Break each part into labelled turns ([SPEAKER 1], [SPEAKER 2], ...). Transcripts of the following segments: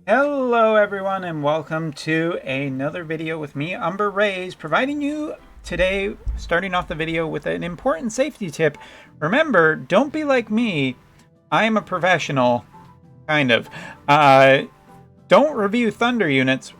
[SPEAKER 1] Hello everyone and welcome to another video with me, Umber Rays, providing you today, starting off the video with an important safety tip. Remember, don't be like me. I am a professional, kind of. Don't review thunder units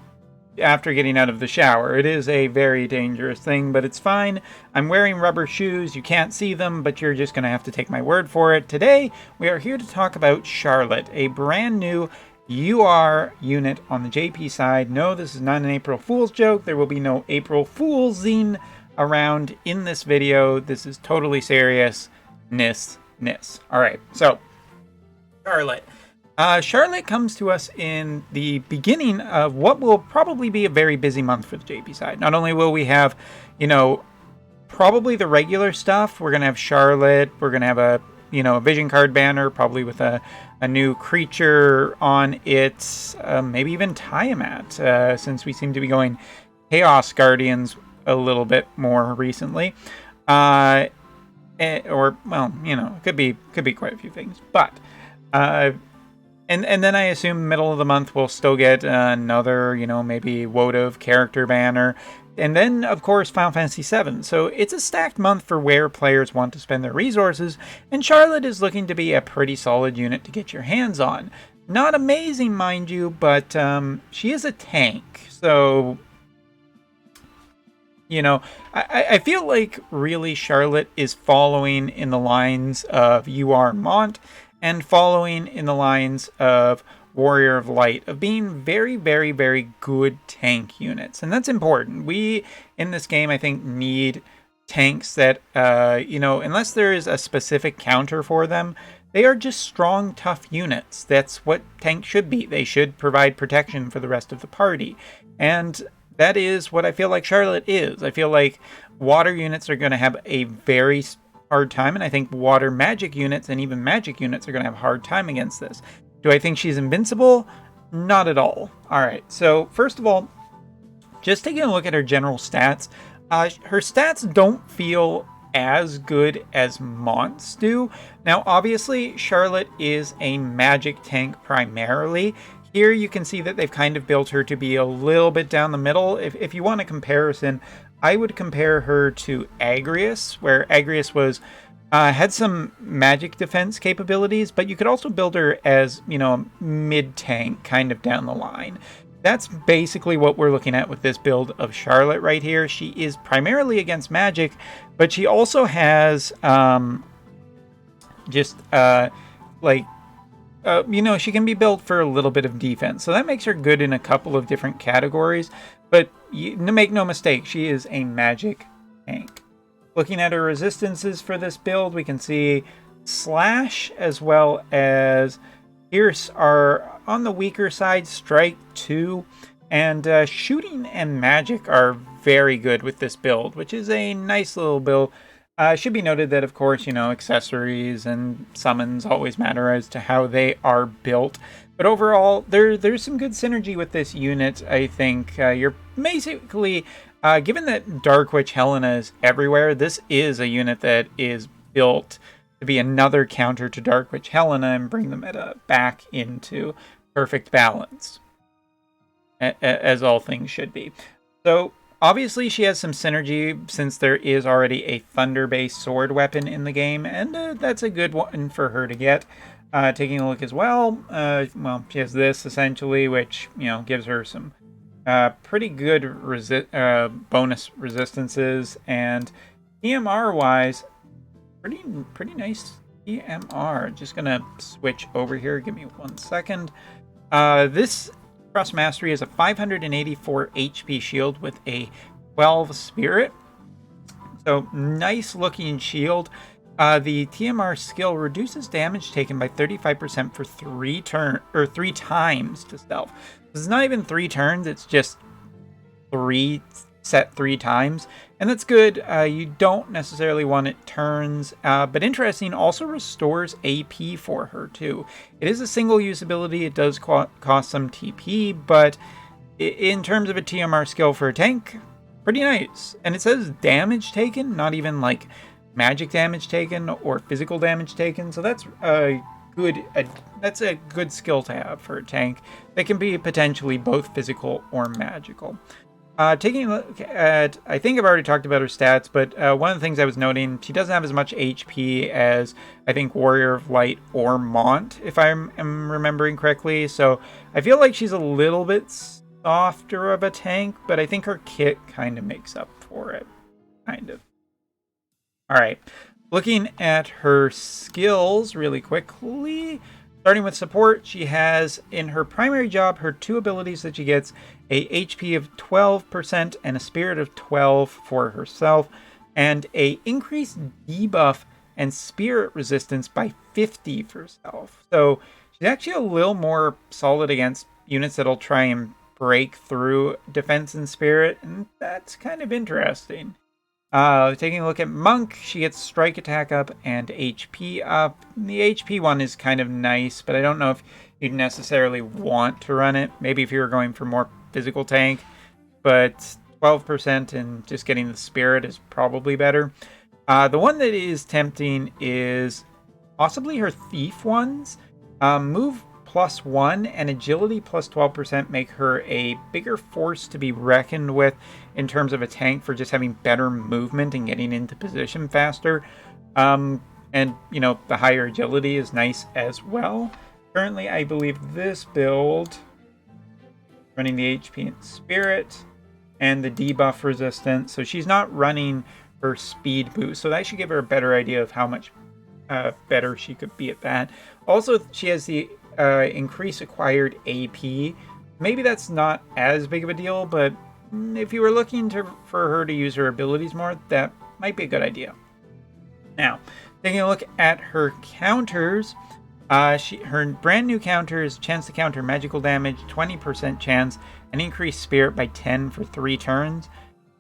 [SPEAKER 1] after getting out of the shower. It is a very dangerous thing, but it's fine. I'm wearing rubber shoes. You can't see them, but you're just going to have to take my word for it. Today, we are here to talk about Charlotte, a brand new UR unit on the JP side. No, this is not an April Fool's joke. There will be no April Fool's zine around in this video. This is totally serious. Alright, so Charlotte. Charlotte comes to us in the beginning of what will probably be a very busy month for the JP side. Not only will we have, probably the regular stuff. We're going to have Charlotte. We're going to have a vision card banner, probably with a new creature on it, maybe even Tiamat, since we seem to be going Chaos Guardians a little bit more recently. It could be quite a few things. But, and then I assume middle of the month we'll still get another, maybe Wotv character banner. And then, of course, Final Fantasy VII. So it's a stacked month for where players want to spend their resources, and Charlotte is looking to be a pretty solid unit to get your hands on. Not amazing, mind you, but she is a tank. So, I feel like really Charlotte is following in the lines of UR Mont and following in the lines of Warrior of Light, of being very, very, very good tank units. And that's important. We, in this game, I think, need tanks that, unless there is a specific counter for them, they are just strong, tough units. That's what tanks should be. They should provide protection for the rest of the party. And that is what I feel like Charlotte is. I feel like water units are going to have a very hard time, and I think water magic units and even magic units are going to have a hard time against this. Do I think she's invincible? Not at all. Alright, so first of all, just taking a look at her general stats, her stats don't feel as good as Mont's do. Now, obviously, Charlotte is a magic tank primarily. Here you can see that they've kind of built her to be a little bit down the middle. If you want a comparison, I would compare her to Agrius, where Agrius was had some magic defense capabilities, but you could also build her as, mid-tank kind of down the line. That's basically what we're looking at with this build of Charlotte right here. She is primarily against magic, but she also has she can be built for a little bit of defense. So that makes her good in a couple of different categories, but make no mistake, she is a magic tank. Looking at her resistances for this build, we can see Slash as well as Pierce are on the weaker side, Strike 2, and Shooting and Magic are very good with this build, which is a nice little build. Should be noted that, of course, accessories and summons always matter as to how they are built. But overall, there's some good synergy with this unit, I think. You're basically... given that Dark Witch Helena is everywhere, this is a unit that is built to be another counter to Dark Witch Helena and bring the meta back into perfect balance, as all things should be. So, obviously she has some synergy since there is already a thunder-based sword weapon in the game, and that's a good one for her to get. Taking a look as well, she has this, essentially, which, gives her some pretty good bonus resistances, and EMR wise, pretty nice EMR. Just gonna switch over here. Give me 1 second. This Cross Mastery is a 584 HP shield with a 12 spirit. So nice looking shield. The TMR skill reduces damage taken by 35% for 3 times to stealth. It's not even 3 turns, it's just 3 times. And that's good. You don't necessarily want it turns, but interesting, also restores AP for her too. It is a single use ability, it does cost some TP, but in terms of a TMR skill for a tank, pretty nice. And it says damage taken, not even like magic damage taken or physical damage taken, so that's good skill to have for a tank that can be potentially both physical or magical. Taking a look at, I think I've already talked about her stats, but one of the things I was noting, she doesn't have as much HP as, I think, Warrior of Light or Mont, if I am remembering correctly. So I feel like she's a little bit softer of a tank, but I think her kit kind of makes up for it. Kind of. Alright, looking at her skills really quickly. Starting with support, she has, in her primary job, her 2 abilities that she gets, a HP of 12% and a Spirit of 12 for herself, and a increased debuff and Spirit resistance by 50 for herself. So she's actually a little more solid against units that'll try and break through defense and Spirit, and that's kind of interesting. Taking a look at Monk, she gets strike attack up and HP up. The HP one is kind of nice, but I don't know if you'd necessarily want to run it. Maybe if you were going for more physical tank, but 12% and just getting the Spirit is probably better. The one that is tempting is possibly her Thief ones. Move +1 and agility +12% make her a bigger force to be reckoned with in terms of a tank for just having better movement and getting into position faster. And, you know, the higher agility is nice as well. Currently, I believe this build, running the HP and Spirit and the debuff resistance, so she's not running her speed boost, so that should give her a better idea of how much better she could be at that. Also, she has the increase acquired AP. Maybe that's not as big of a deal, but if you were looking for her to use her abilities more, that might be a good idea. Now, taking a look at her counters, her brand new counter is chance to counter magical damage, 20% chance, and increase Spirit by 10 for 3 turns.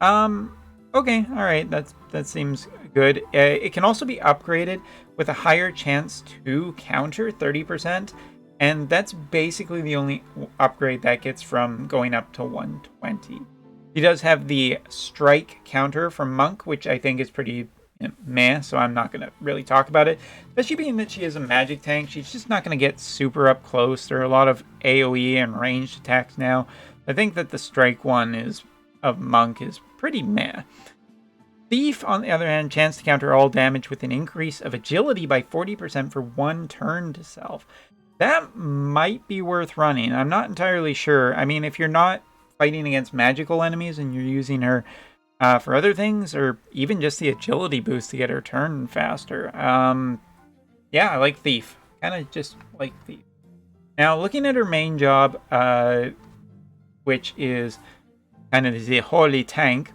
[SPEAKER 1] Okay, alright, that seems good. It can also be upgraded with a higher chance to counter, 30%, and that's basically the only upgrade that gets from going up to 120. She does have the strike counter from Monk, which I think is pretty meh, so I'm not going to really talk about it. Especially being that she is a magic tank, she's just not going to get super up close. There are a lot of AoE and ranged attacks now. I think that the strike one of Monk is pretty meh. Thief, on the other hand, chance to counter all damage with an increase of agility by 40% for 1 turn to self. That might be worth running. I'm not entirely sure. I mean, if you're not fighting against magical enemies and you're using her for other things, or even just the agility boost to get her turn faster. Yeah, I like Thief. Kind of just like Thief. Now, looking at her main job, which is kind of the holy tank,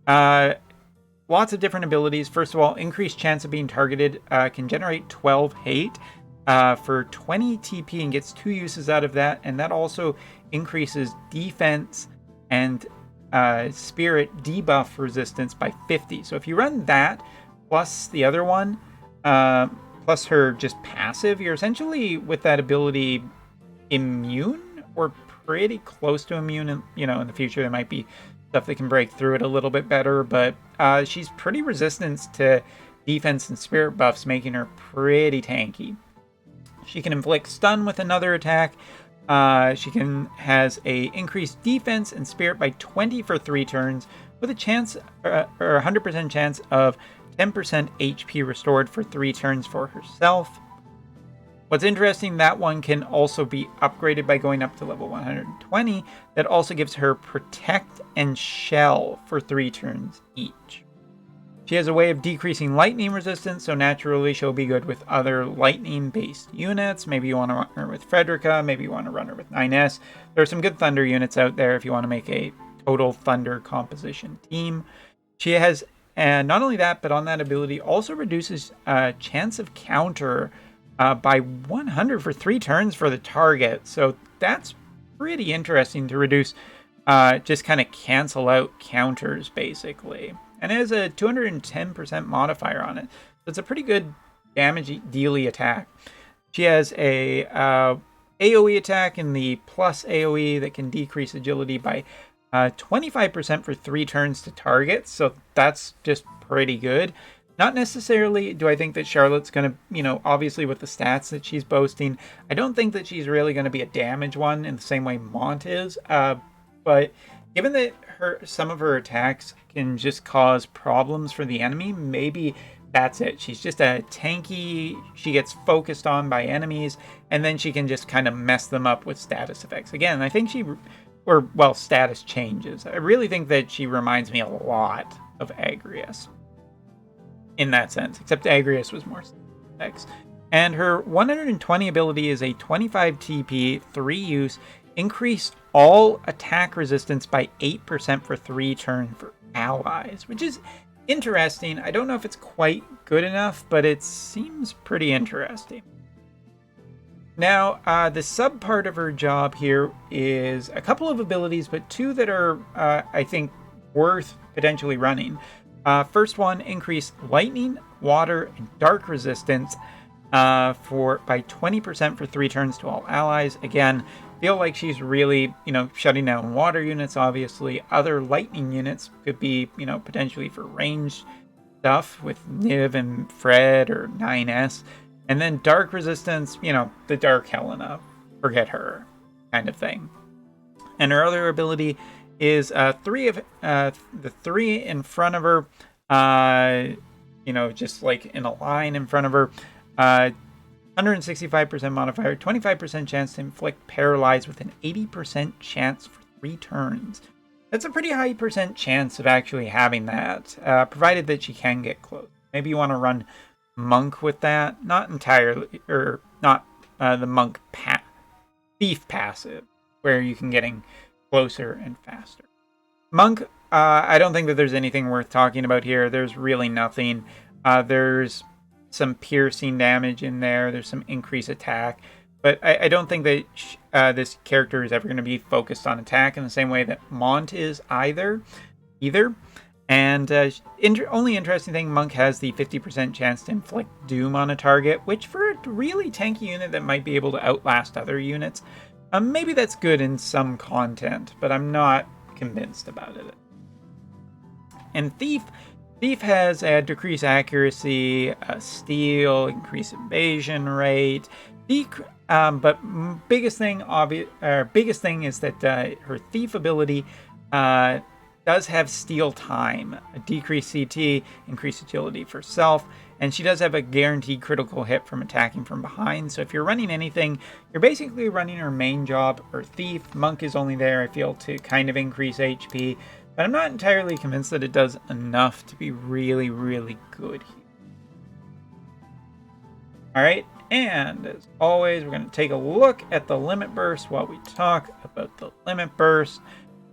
[SPEAKER 1] lots of different abilities. First of all, increased chance of being targeted, can generate 12 hate for 20 TP and gets 2 uses out of that. And that also increases defense and Spirit debuff resistance by 50. So if you run that plus the other one, plus her just passive, you're essentially with that ability immune or pretty close to immune. And, you know, in the future there might be stuff that can break through it a little bit better, but she's pretty resistant to defense and Spirit buffs, making her pretty tanky. She can inflict stun with another attack. She has a increased defense and Spirit by 20 for 3 turns, with a chance or 100% chance of 10% HP restored for 3 turns for herself. What's interesting, that one can also be upgraded by going up to level 120. That also gives her Protect and Shell for 3 turns each. She has a way of decreasing lightning resistance, so naturally she'll be good with other lightning-based units. Maybe you want to run her with Frederica, maybe you want to run her with 9S. There are some good Thunder units out there if you want to make a total Thunder composition team. She has, and not only that, but on that ability also reduces chance of counter by 100 for 3 turns for the target. So that's pretty interesting to reduce, just kind of cancel out counters basically. And it has a 210% modifier on it. So it's a pretty good damage dealy attack. She has a AoE attack in the plus AoE that can decrease agility by 25% for 3 turns to targets. So that's just pretty good. Not necessarily do I think that Charlotte's going to, obviously with the stats that she's boasting, I don't think that she's really going to be a damage one in the same way Mont is. But given that some of her attacks can just cause problems for the enemy, maybe that's it. She's just a tanky, she gets focused on by enemies, and then she can just kind of mess them up with status effects. Again, I think status changes. I really think that she reminds me a lot of Agrias in that sense, except Agrias was more effects. And her 120 ability is a 25 TP, 3 use, increase all attack resistance by 8% for 3 turns for allies, which is interesting. I don't know if it's quite good enough, but it seems pretty interesting. Now, the sub part of her job here is a couple of abilities, but 2 that are, I think, worth potentially running. First one, increase lightning, water, and dark resistance by 20% for 3 turns to all allies. Again, feel like she's really, shutting down water units, obviously. Other lightning units could be, potentially for ranged stuff with Niv and Fred or 9S. And then dark resistance, the Dark Helena, forget her kind of thing. And her other ability is the 3 in front of her, just like in a line in front of her. 165% modifier, 25% chance to inflict paralyze with an 80% chance for 3 turns. That's a pretty high percent chance of actually having that, provided that she can get close. Maybe you want to run Monk with that. Not entirely, or not the Monk Thief passive, where you can getting closer and faster. Monk, I don't think that there's anything worth talking about here. There's really nothing. There's some piercing damage in there. There's some increased attack. But I don't think that this character is ever going to be focused on attack in the same way that Mont is either. And only interesting thing, Monk has the 50% chance to inflict doom on a target, which for a really tanky unit that might be able to outlast other units, maybe that's good in some content, but I'm not convinced about it. And Thief has a decreased accuracy, steal, increased evasion rate. But biggest thing is that her Thief ability does have steal time, a decreased CT, increased agility for self, and she does have a guaranteed critical hit from attacking from behind. So if you're running anything, you're basically running her main job, or Thief. Monk is only there, I feel, to kind of increase HP, but I'm not entirely convinced that it does enough to be really, really good here. Alright, and as always, we're going to take a look at the Limit Burst while we talk about the Limit Burst.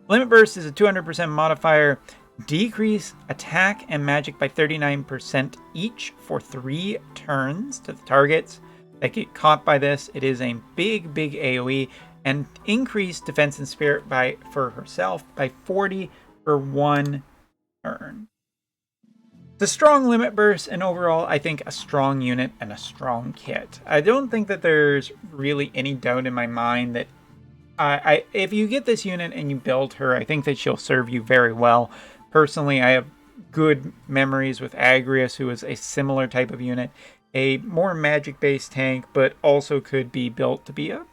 [SPEAKER 1] Limit Burst is a 200% modifier, decrease attack and magic by 39% each for 3 turns to the targets that get caught by this. It is a big AoE, and increase defense and spirit for herself by 40 for 1 turn. It's a strong Limit Burst, and overall, I think a strong unit and a strong kit. I don't think that there's really any doubt in my mind that if you get this unit and you build her, I think that she'll serve you very well. Personally, I have good memories with Agrias, who is a similar type of unit, a more magic-based tank, but also could be built to be a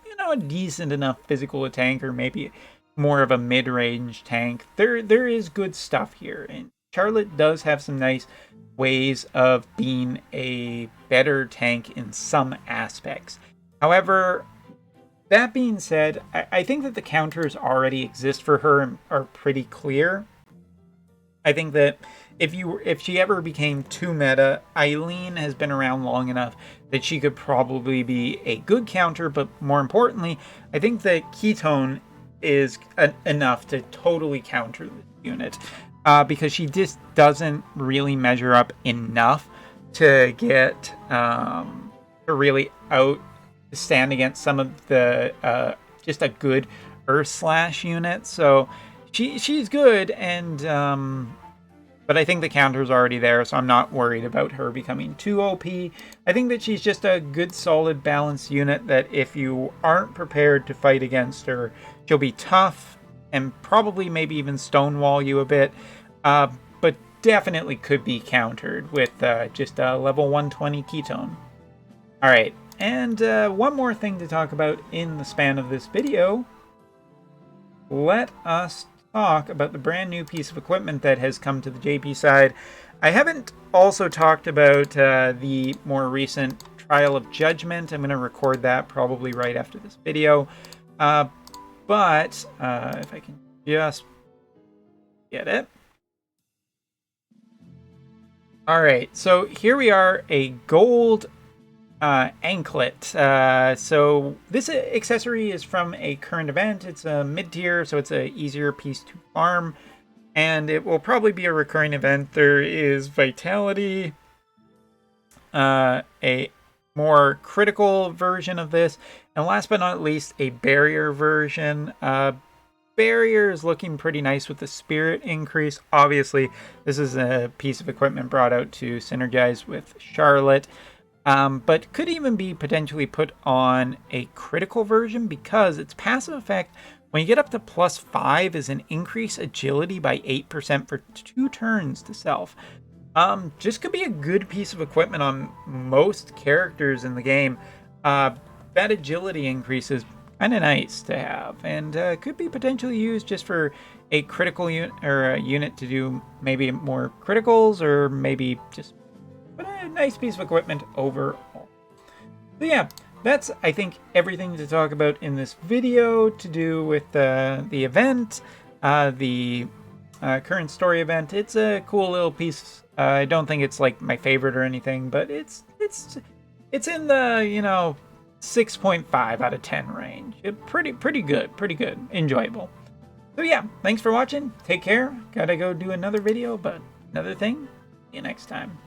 [SPEAKER 1] decent enough physical tank, or maybe more of a mid-range tank. There is good stuff here, and Charlotte does have some nice ways of being a better tank in some aspects. However, that being said, I think that the counters already exist for her and are pretty clear. I think that if she ever became too meta, Eileen has been around long enough that she could probably be a good counter, but more importantly, I think that Ketone is enough to totally counter the unit, because she just doesn't really measure up enough to get to really stand against some of the just a good Earth Slash unit. So she's good, and but I think the counter's already there, so I'm not worried about her becoming too OP. I think that she's just a good, solid, balanced unit that if you aren't prepared to fight against her, she'll be tough and probably maybe even stonewall you a bit. But definitely could be countered with just a level 120 ketone. Alright, and one more thing to talk about in the span of this video. Let us talk about the brand new piece of equipment that has come to the JP side. I haven't also talked about the more recent Trial of Judgment. I'm going to record that probably right after this video. But if I can just get it. Alright, so here we are, a gold Anklet. So this accessory is from a current event. It's a mid-tier, so it's an easier piece to farm. And it will probably be a recurring event. There is Vitality, a more critical version of this, and last but not least, a barrier version. Barrier is looking pretty nice with the spirit increase. Obviously, this is a piece of equipment brought out to synergize with Charlotte, but could even be potentially put on a critical version because its passive effect, when you get up to +5, is an increase agility by 8% for 2 turns to self. Just could be a good piece of equipment on most characters in the game. That agility increase is kind of nice to have, and could be potentially used just for a critical unit or a unit to do maybe more criticals, or maybe just a nice piece of equipment overall. So yeah, that's, I think, everything to talk about in this video to do with the event, the current story event. It's a cool little piece. I don't think it's like my favorite or anything, but it's in the, you know, 6.5 out of 10 range. Pretty good, enjoyable. So yeah, thanks for watching. Take care. Gotta go do another video, but another thing. See you next time.